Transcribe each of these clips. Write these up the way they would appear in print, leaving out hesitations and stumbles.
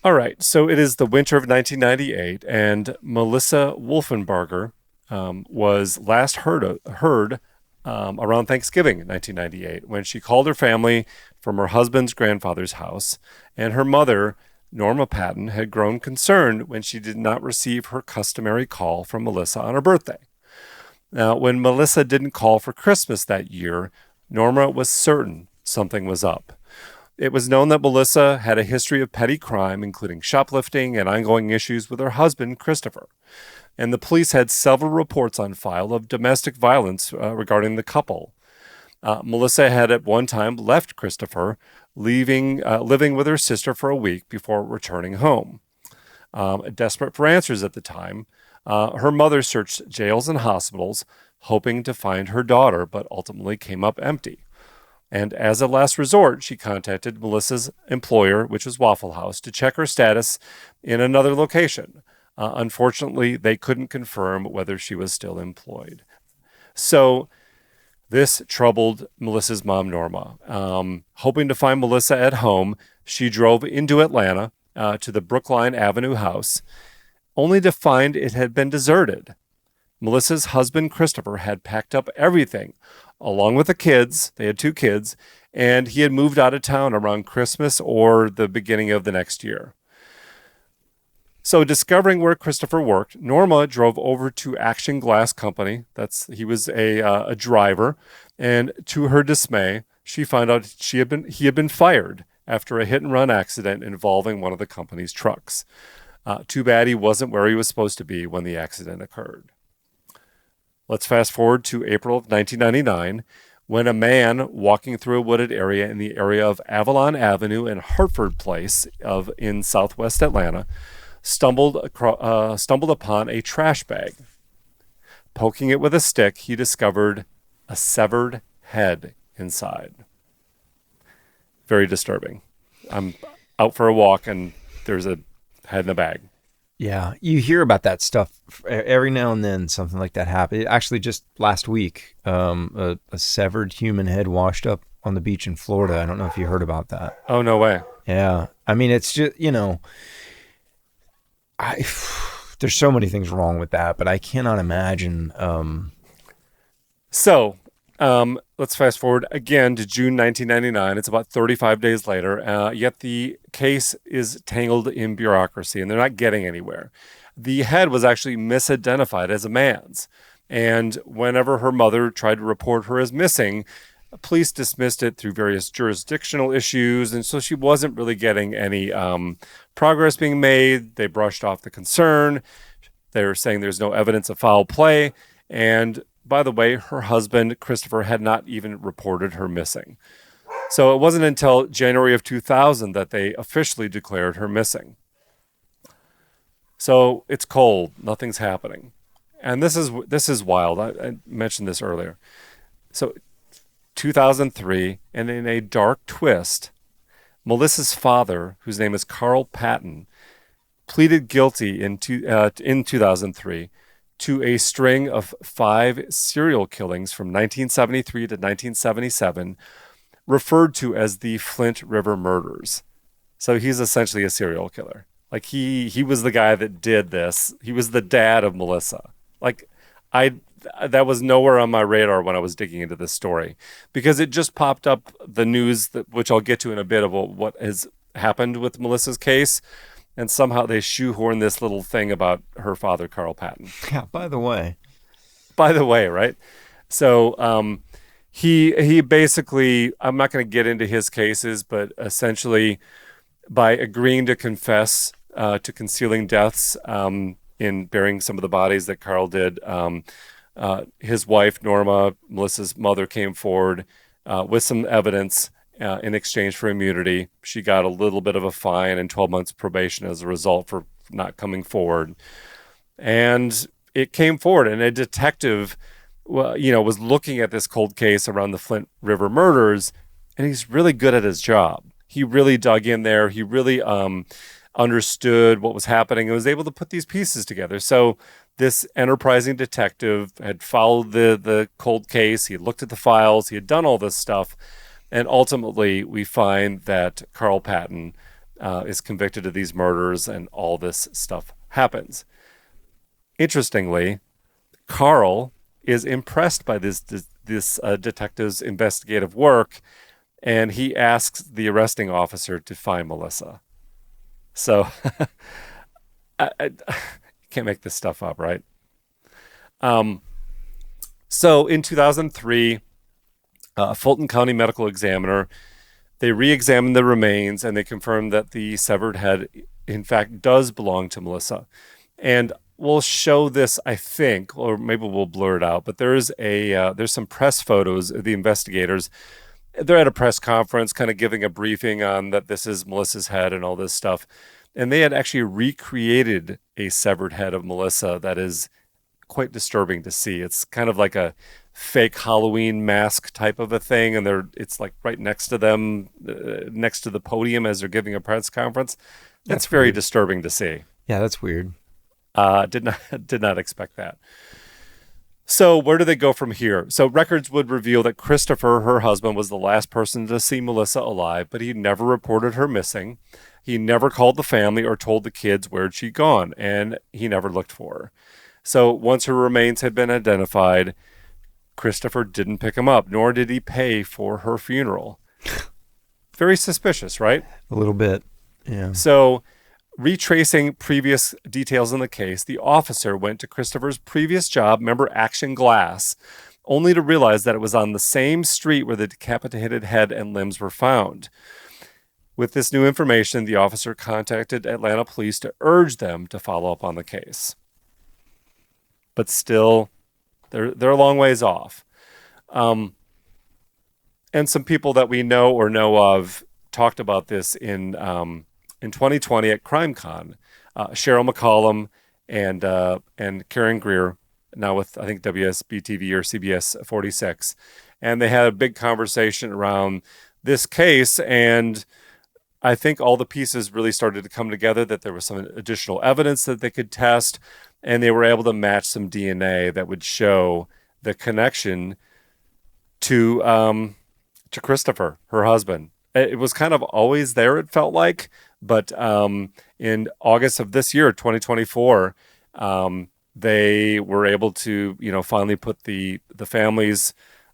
All right, so it is the winter of 1998, and Melissa Wolfenbarger was last heard around Thanksgiving in 1998 when she called her family from her husband's grandfather's house, and her mother, Norma Patton, had grown concerned when she did not receive her customary call from Melissa on her birthday. Now, when Melissa didn't call for Christmas that year, Norma was certain something was up. It was known that Melissa had a history of petty crime, including shoplifting and ongoing issues with her husband, Christopher. And the police had several reports on file of domestic violence regarding the couple. Melissa had at one time left Christopher, living with her sister for a week before returning home. Desperate for answers at the time, her mother searched jails and hospitals, hoping to find her daughter, but ultimately came up empty. And as a last resort, she contacted Melissa's employer, which was Waffle House, to check her status in another location. Unfortunately, they couldn't confirm whether she was still employed. So this troubled Melissa's mom, Norma. Hoping to find Melissa at home, she drove into Atlanta to the Brookline Avenue house, only to find it had been deserted. Melissa's husband, Christopher, had packed up everything, along with the kids. They had two kids, and he had moved out of town around Christmas or the beginning of the next year. So, discovering where Christopher worked, Norma drove over to Action Glass Company. He was a driver, and to her dismay, she found out he had been fired after a hit-and-run accident involving one of the company's trucks. Too bad he wasn't where he was supposed to be when the accident occurred. Let's fast forward to April of 1999, when a man walking through a wooded area in the area of Avalon Avenue and Hartford Place in southwest Atlanta stumbled upon a trash bag. Poking it with a stick, he discovered a severed head inside. Very disturbing. I'm out for a walk and there's a head in a bag. Yeah, you hear about that stuff every now and then. Something like that happened. Actually, just last week, a severed human head washed up on the beach in Florida. I don't know if you heard about that. Oh, no way. Yeah, I mean, it's just, there's so many things wrong with that, but I cannot imagine. Let's fast forward again to June 1999. It's about 35 days later, yet the case is tangled in bureaucracy, and they're not getting anywhere. The head was actually misidentified as a man's, and whenever her mother tried to report her as missing, police dismissed it through various jurisdictional issues, and so she wasn't really getting any progress being made. They brushed off the concern. They were saying there's no evidence of foul play, and by the way, her husband, Christopher, had not even reported her missing. So it wasn't until January of 2000 that they officially declared her missing. So it's cold. Nothing's happening. And this is wild. I mentioned this earlier. So 2003, and in a dark twist, Melissa's father, whose name is Carl Patton, pleaded guilty in 2003 to a string of 5 serial killings from 1973 to 1977, referred to as the Flint River Murders. So he's essentially a serial killer. Like he was the guy that did this. He was the dad of Melissa. That was nowhere on my radar when I was digging into this story, because it just popped up the news which I'll get to in a bit, of what has happened with Melissa's case. And somehow they shoehorn this little thing about her father, Carl Patton. Yeah, by the way, right? So he basically, I'm not going to get into his cases, but essentially by agreeing to confess to concealing deaths in burying some of the bodies that Carl did, his wife, Norma, Melissa's mother, came forward with some evidence in exchange for immunity. She got a little bit of a fine and 12 months probation as a result for not coming forward. And it came forward, and a detective, was looking at this cold case around the Flint River Murders, and he's really good at his job. He really dug in there. He really understood what was happening and was able to put these pieces together. So this enterprising detective had followed the cold case. He had looked at the files. He had done all this stuff. And ultimately, we find that Carl Patton is convicted of these murders, and all this stuff happens. Interestingly, Carl is impressed by this detective's investigative work, and he asks the arresting officer to find Melissa. So you can't make this stuff up, right? So in 2003, Fulton County Medical Examiner, they re-examined the remains, and they confirmed that the severed head, in fact, does belong to Melissa. And we'll show this, I think, or maybe we'll blur it out, but there's some press photos of the investigators. They're at a press conference kind of giving a briefing on that this is Melissa's head and all this stuff. And they had actually recreated a severed head of Melissa that is quite disturbing to see. It's kind of like a fake Halloween mask type of a thing, and it's like right next to them, next to the podium as they're giving a press conference. That's very disturbing to see. Yeah, that's weird. Did not expect that. So where do they go from here? So records would reveal that Christopher, her husband, was the last person to see Melissa alive, but he never reported her missing. He never called the family or told the kids where she'd gone, and he never looked for her. So once her remains had been identified, Christopher didn't pick him up, nor did he pay for her funeral. Very suspicious, right? A little bit, yeah. So retracing previous details in the case, the officer went to Christopher's previous job, remember Action Glass, only to realize that it was on the same street where the decapitated head and limbs were found. With this new information, the officer contacted Atlanta police to urge them to follow up on the case. But still, they're a long ways off. And some people that we know or know of talked about this in 2020 at CrimeCon. Cheryl McCollum and Karen Greer, now with I think WSB-TV or CBS 46, and they had a big conversation around this case, and I think all the pieces really started to come together, that there was some additional evidence that they could test, and they were able to match some DNA that would show the connection to Christopher, her husband. It was kind of always there, it felt like, but in August of this year, 2024, they were able to, finally put the family's,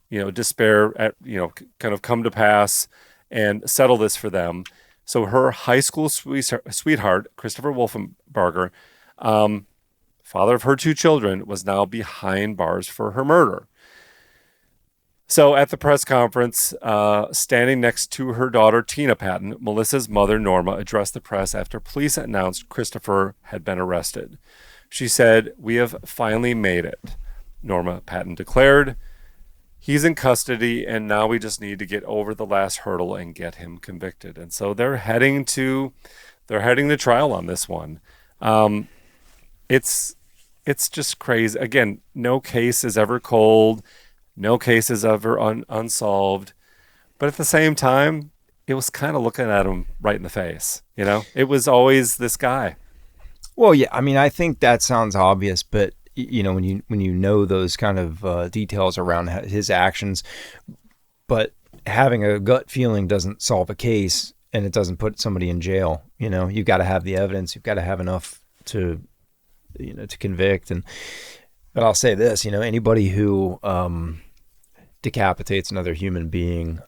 despair at, kind of come to pass and settle this for them. So her high school sweetheart, Christopher Wolfenbarger, father of her two children, was now behind bars for her murder. So at the press conference, standing next to her daughter, Tina Patton, Melissa's mother, Norma, addressed the press after police announced Christopher had been arrested. She said, "We have finally made it," Norma Patton declared. "He's in custody, and now we just need to get over the last hurdle and get him convicted." And so they're heading to trial on this one. It's just crazy. Again, no case is ever cold. No case is ever unsolved. But at the same time, it was kind of looking at him right in the face. It was always this guy. Well, yeah, I mean, I think that sounds obvious, but when you know those kind of details around his actions, but having a gut feeling doesn't solve a case, and it doesn't put somebody in jail. You've got to have the evidence. You've got to have enough to convict. But I'll say this, anybody who decapitates another human being,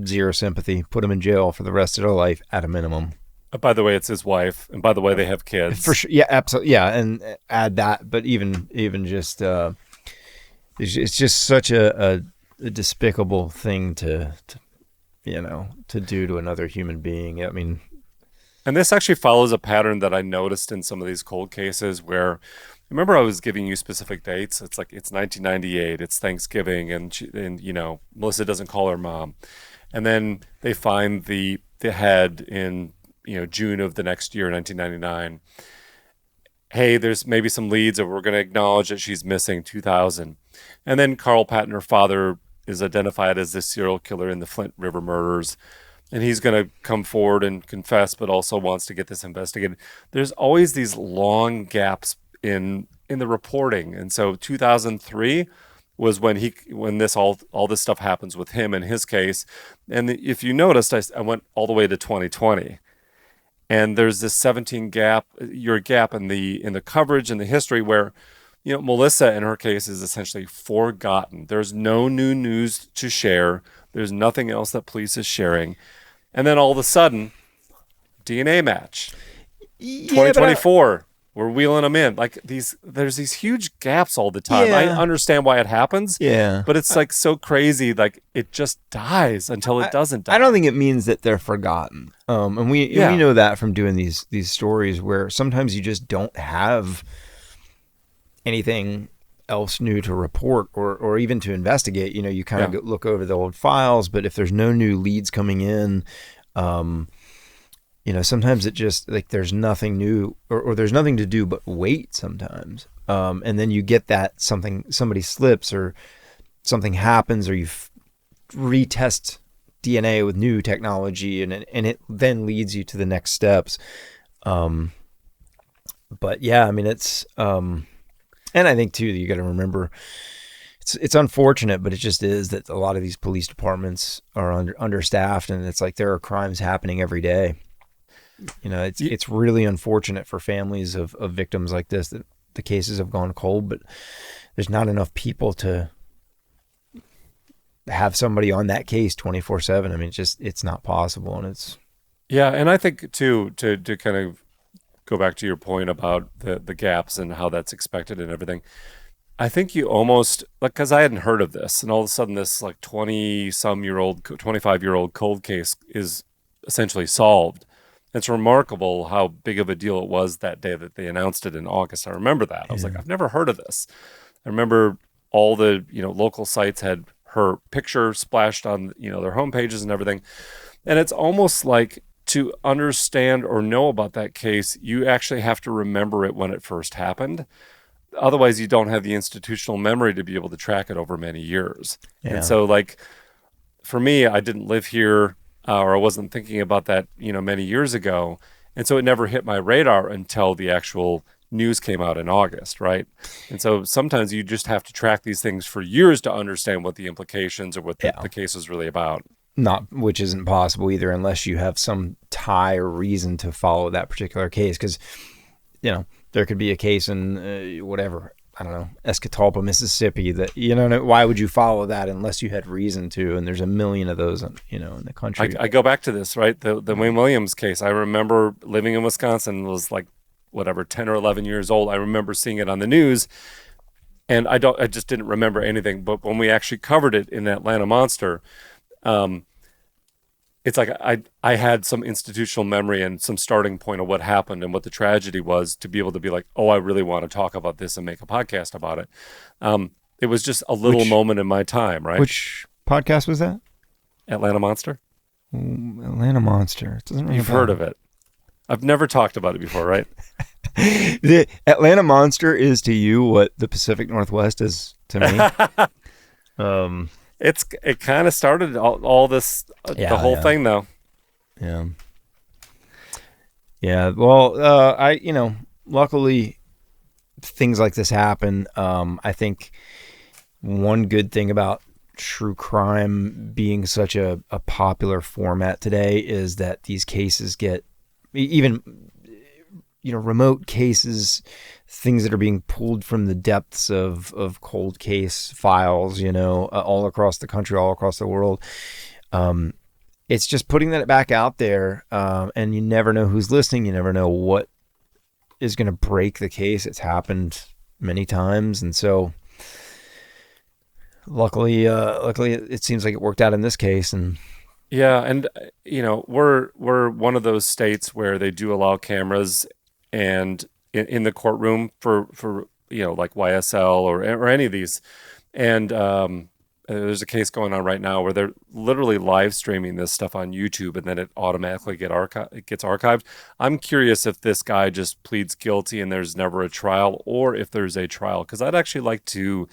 zero sympathy. Put them in jail for the rest of their life at a minimum. By the way, it's his wife, and by the way, they have kids. For sure, yeah, absolutely, yeah, and add that. But even just, it's just such a despicable thing to do to another human being. I mean, and this actually follows a pattern that I noticed in some of these cold cases where. Remember, I was giving you specific dates. It's like it's 1998. It's Thanksgiving, and Melissa doesn't call her mom, and then they find the head in June of the next year, 1999. Hey, there's maybe some leads, and we're going to acknowledge that she's missing, 2000, and then Carl Patton, her father, is identified as the serial killer in the Flint River Murders, and he's going to come forward and confess, but also wants to get this investigated. There's always these long gaps in the reporting. And so 2003 was when all this stuff happens with him in his case. And if you noticed, I went all the way to 2020, and there's this 17-year gap in the coverage and the history where, Melissa in her case is essentially forgotten. There's no new news to share. There's nothing else that police is sharing, and then all of a sudden, DNA match. 2024. We're wheeling them in there's these huge gaps all the time. Yeah. I understand why it happens. Yeah. But it's so crazy. It just dies until it doesn't die. I don't think it means that they're forgotten. And we know that from doing these stories where sometimes you just don't have anything else new to report or even to investigate. You kind of look over the old files, but if there's no new leads coming in, sometimes it just there's nothing new or there's nothing to do but wait sometimes. And then you get that somebody slips or something happens or you retest DNA with new technology and it then leads you to the next steps. But yeah, I mean, it's, and I think too, you got to remember it's unfortunate, but it just is that a lot of these police departments are understaffed and it's there are crimes happening every day. It's really unfortunate for families of victims like this that the cases have gone cold, but there's not enough people to have somebody on that case 24/7. I mean, it's not possible. And and I think too, to kind of go back to your point about the gaps and how that's expected and everything. I think you almost because I hadn't heard of this, and all of a sudden this 25-year-old cold case is essentially solved. It's remarkable how big of a deal it was that day that they announced it in August. I remember that. I was I've never heard of this. I remember all the, local sites had her picture splashed on, their homepages and everything. And it's almost to understand or know about that case, you actually have to remember it when it first happened. Otherwise, you don't have the institutional memory to be able to track it over many years. Yeah. And so for me, I didn't live here. Or I wasn't thinking about that, many years ago. And so it never hit my radar until the actual news came out in August, right? And so sometimes you just have to track these things for years to understand what the implications or what the case is really about. Which isn't possible either unless you have some tie or reason to follow that particular case. Because, there could be a case in whatever, I don't know, Escatawpa, Mississippi that, why would you follow that unless you had reason to? And there's a million of those, in the country. I go back to this, right? The Wayne Williams case. I remember living in Wisconsin, was 10 or 11 years old. I remember seeing it on the news and I just didn't remember anything. But when we actually covered it in Atlanta Monster, it's I had some institutional memory and some starting point of what happened and what the tragedy was to be able to be I really want to talk about this and make a podcast about it. It was just a little moment in my time, right? Which podcast was that? Atlanta Monster. Atlanta Monster. It doesn't ring You've heard of it. I've never talked about it before, right? The Atlanta Monster is to you what the Pacific Northwest is to me. It kind of started all this, the whole thing though. Yeah. Yeah. Well, luckily things like this happen. I think one good thing about true crime being such a popular format today is that these cases get even, remote cases, things that are being pulled from the depths of cold case files, all across the country, all across the world. It's just putting that back out there. And you never know who's listening. You never know what is going to break the case. It's happened many times. And so luckily it seems like it worked out in this case. And yeah. And we're one of those states where they do allow cameras and in the courtroom for YSL or any of these. And there's a case going on right now where they're literally live streaming this stuff on YouTube and then it automatically gets archived. I'm curious if this guy just pleads guilty and there's never a trial, or if there's a trial, because I'd actually like to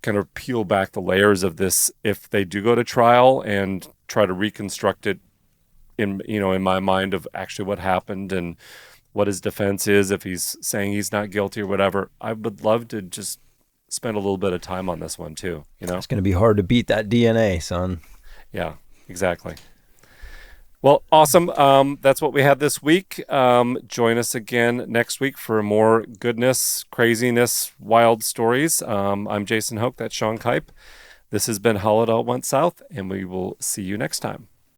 kind of peel back the layers of this if they do go to trial and try to reconstruct it in my mind of actually what happened and what his defense is, if he's saying he's not guilty or whatever. I would love to just spend a little bit of time on this one too, you know? It's going to be hard to beat that DNA, son. Yeah, exactly. Well, awesome. That's what we had this week. Join us again next week for more goodness, craziness, wild stories. I'm Jason Hoke. That's Sean Kipe. This has been How It All Went South, and we will see you next time.